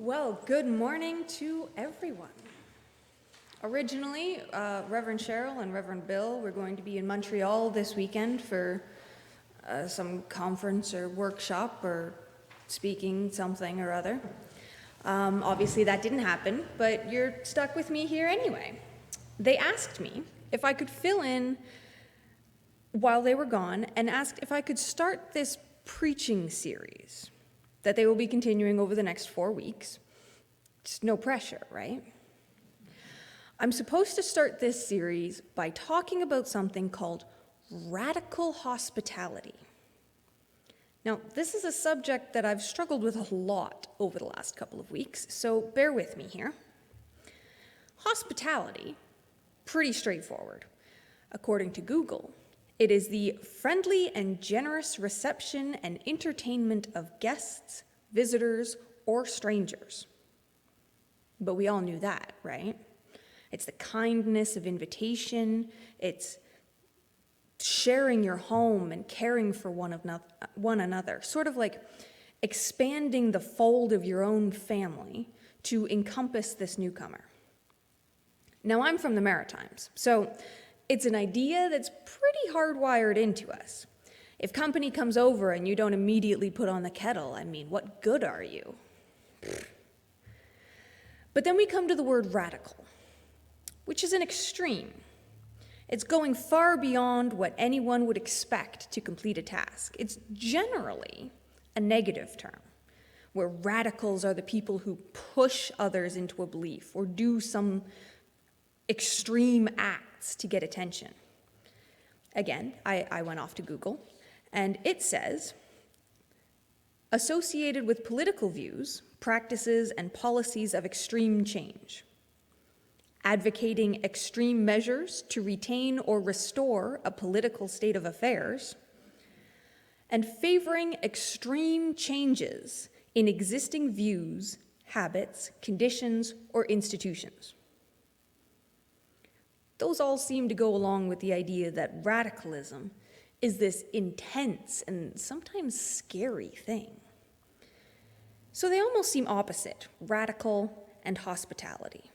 Well, good morning to everyone. Originally, Reverend Cheryl and Reverend Bill were going to be in Montreal this weekend for some conference or workshop or speaking something or other. Obviously that didn't happen, but you're stuck with me here anyway. They asked me if I could fill in while they were gone and asked if I could start this preaching series that they will be continuing over the next 4 weeks. Just no pressure, right? I'm supposed to start this series by talking about something called radical hospitality. Now, this is a subject that I've struggled with a lot over the last couple of weeks, so bear with me here. Hospitality, pretty straightforward. According to Google, it is the friendly and generous reception and entertainment of guests, visitors, or strangers. But we all knew that, right? It's the kindness of invitation, it's sharing your home and caring for one another, sort of like expanding the fold of your own family to encompass this newcomer. Now, I'm from the Maritimes, so it's an idea that's pretty hardwired into us. If company comes over and you don't immediately put on the kettle, I mean, what good are you? But then we come to the word radical, which is an extreme. It's going far beyond what anyone would expect to complete a task. It's generally a negative term, where radicals are the people who push others into a belief or do some extreme acts to get attention. Again, I went off to Google, and it says, associated with political views, practices, and policies of extreme change, advocating extreme measures to retain or restore a political state of affairs, and favoring extreme changes in existing views, habits, conditions, or institutions. Those all seem to go along with the idea that radicalism is this intense and sometimes scary thing. So they almost seem opposite, radical and hospitality.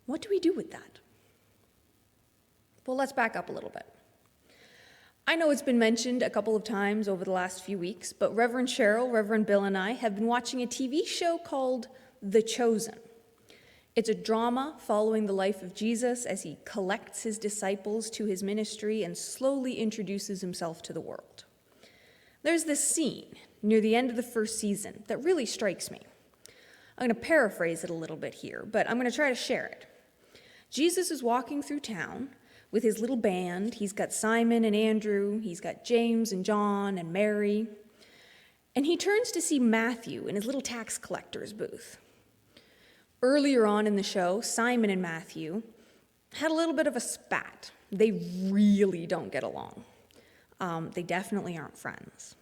What do we do with that? Well, let's back up a little bit. I know it's been mentioned a couple of times over the last few weeks, but Reverend Cheryl, Reverend Bill, and I have been watching a TV show called The Chosen. It's a drama following the life of Jesus as he collects his disciples to his ministry and slowly introduces himself to the world. There's this scene near the end of the first season that really strikes me. I'm going to paraphrase it a little bit here, but I'm going to try to share it. Jesus is walking through town with his little band. He's got Simon and Andrew, he's got James and John and Mary, and he turns to see Matthew in his little tax collector's booth. Earlier on in the show, Simon and Matthew had a little bit of a spat. They really don't get along. They definitely aren't friends.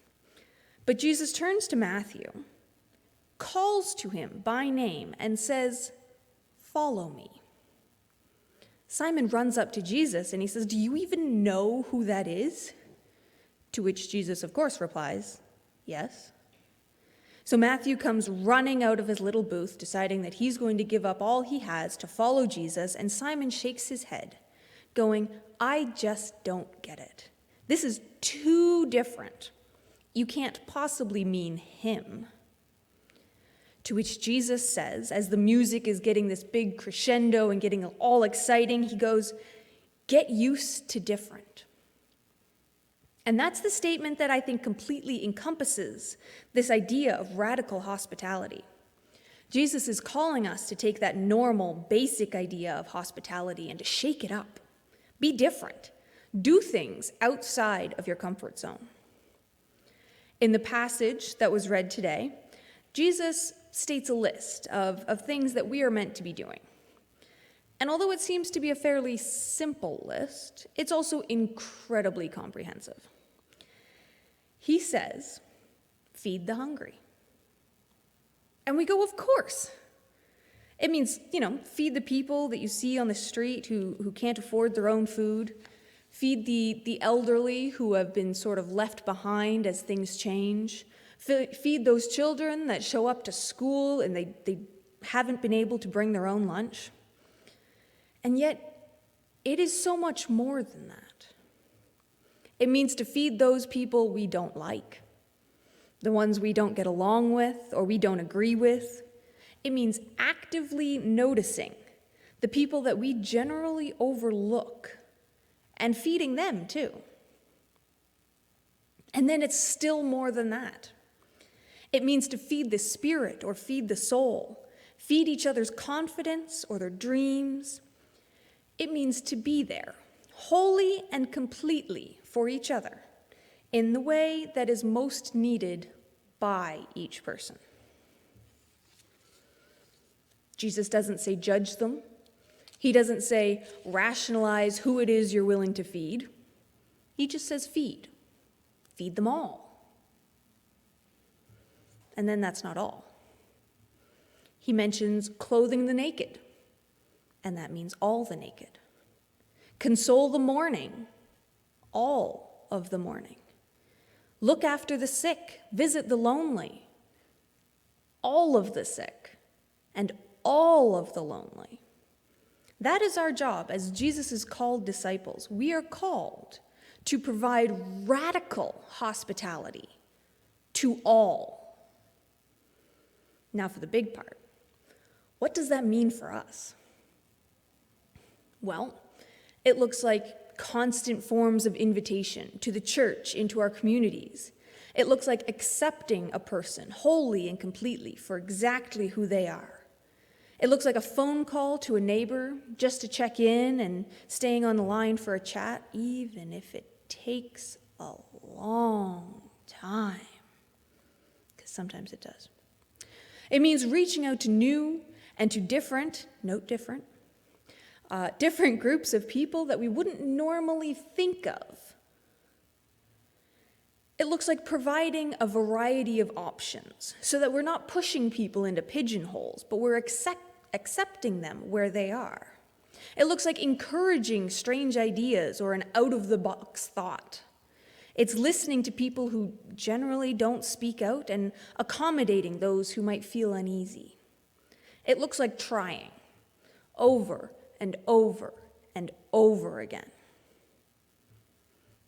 But Jesus turns to Matthew, calls to him by name, and says, "Follow me." Simon runs up to Jesus and he says, "Do you even know who that is?" To which Jesus, of course, replies, "Yes." So Matthew comes running out of his little booth, deciding that he's going to give up all he has to follow Jesus, and Simon shakes his head, going, "I just don't get it. This is too different. You can't possibly mean him." To which Jesus says, as the music is getting this big crescendo and getting all exciting, he goes, "Get used to different." And that's the statement that I think completely encompasses this idea of radical hospitality. Jesus is calling us to take that normal, basic idea of hospitality and to shake it up. Be different. Do things outside of your comfort zone. In the passage that was read today, Jesus states a list of things that we are meant to be doing. And although it seems to be a fairly simple list, it's also incredibly comprehensive. He says, feed the hungry. And we go, of course. It means, feed the people that you see on the street who can't afford their own food. Feed the elderly who have been sort of left behind as things change. Feed those children that show up to school and they haven't been able to bring their own lunch. And yet, it is so much more than that. It means to feed those people we don't like, the ones we don't get along with or we don't agree with. It means actively noticing the people that we generally overlook and feeding them too. And then it's still more than that. It means to feed the spirit or feed the soul, feed each other's confidence or their dreams. It means to be there, wholly and completely for each other, in the way that is most needed by each person. Jesus doesn't say judge them. He doesn't say rationalize who it is you're willing to feed. He just says feed. Feed them all. And then that's not all. He mentions clothing the naked, and that means all the naked. Console the mourning, all of the mourning. Look after the sick, visit the lonely, all of the sick, and all of the lonely. That is our job as Jesus' called disciples. We are called to provide radical hospitality to all. Now for the big part. What does that mean for us? Well, it looks like constant forms of invitation to the church, into our communities. It looks like accepting a person wholly and completely for exactly who they are. It looks like a phone call to a neighbor just to check in and staying on the line for a chat, even if it takes a long time, because sometimes it does. It means reaching out to new and to different, note different, different groups of people that we wouldn't normally think of. It looks like providing a variety of options so that we're not pushing people into pigeonholes, but we're accepting them where they are. It looks like encouraging strange ideas or an out-of-the-box thought. It's listening to people who generally don't speak out and accommodating those who might feel uneasy. It looks like trying over and over and over again.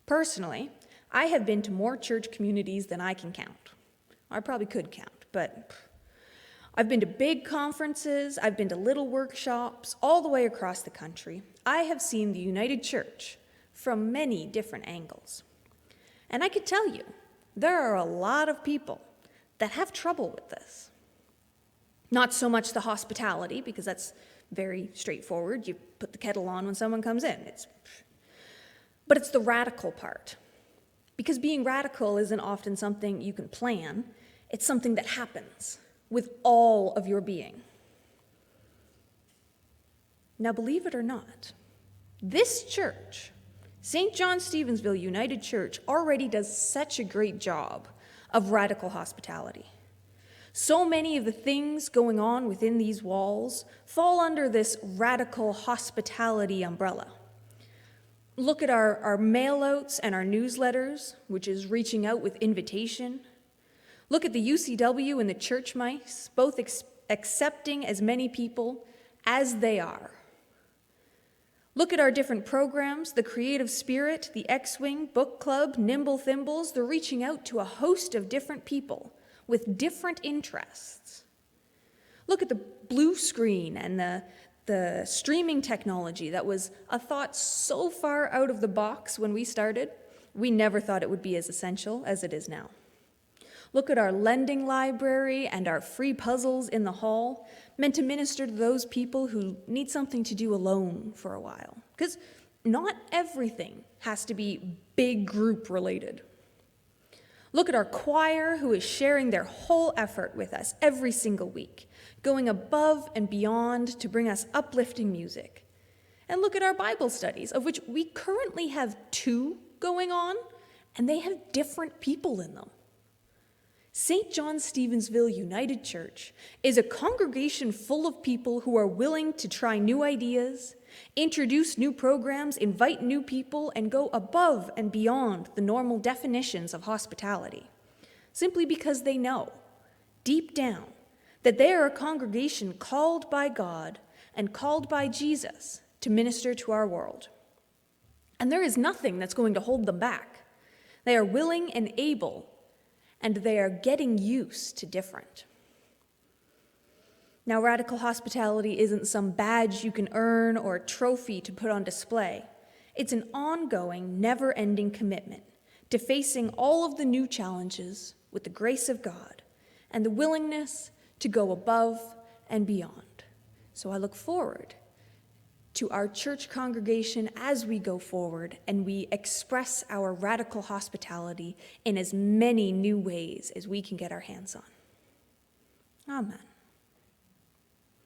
Personally, I have been to more church communities than I can count. I probably could count, but I've been to big conferences, I've been to little workshops, all the way across the country. I have seen the United Church from many different angles. And I could tell you, there are a lot of people that have trouble with this. Not so much the hospitality, because that's very straightforward. You put the kettle on when someone comes in. But it's the radical part. Because being radical isn't often something you can plan. It's something that happens with all of your being. Now, believe it or not, this church, St. John Stevensville United Church, already does such a great job of radical hospitality. So many of the things going on within these walls fall under this radical hospitality umbrella. Look at our mail-outs and our newsletters, which is reaching out with invitation. Look at the UCW and the church mice, both accepting as many people as they are. Look at our different programs, the Creative Spirit, the X-Wing, Book Club, Nimble Thimbles. They're reaching out to a host of different people with different interests. Look at the blue screen and the streaming technology that was a thought so far out of the box when we started. We never thought it would be as essential as it is now. Look at our lending library and our free puzzles in the hall, meant to minister to those people who need something to do alone for a while. Because not everything has to be big group related. Look at our choir, who is sharing their whole effort with us every single week, going above and beyond to bring us uplifting music. And look at our Bible studies, of which we currently have 2 going on, and they have different people in them. St. John Stevensville United Church is a congregation full of people who are willing to try new ideas, introduce new programs, invite new people, and go above and beyond the normal definitions of hospitality. simply because they know, deep down, that they are a congregation called by God and called by Jesus to minister to our world. And there is nothing that's going to hold them back. They are willing and able, and they are getting used to different. Now, radical hospitality isn't some badge you can earn or a trophy to put on display. It's an ongoing, never-ending commitment to facing all of the new challenges with the grace of God and the willingness to go above and beyond. So I look forward to our church congregation as we go forward and we express our radical hospitality in as many new ways as we can get our hands on. Amen.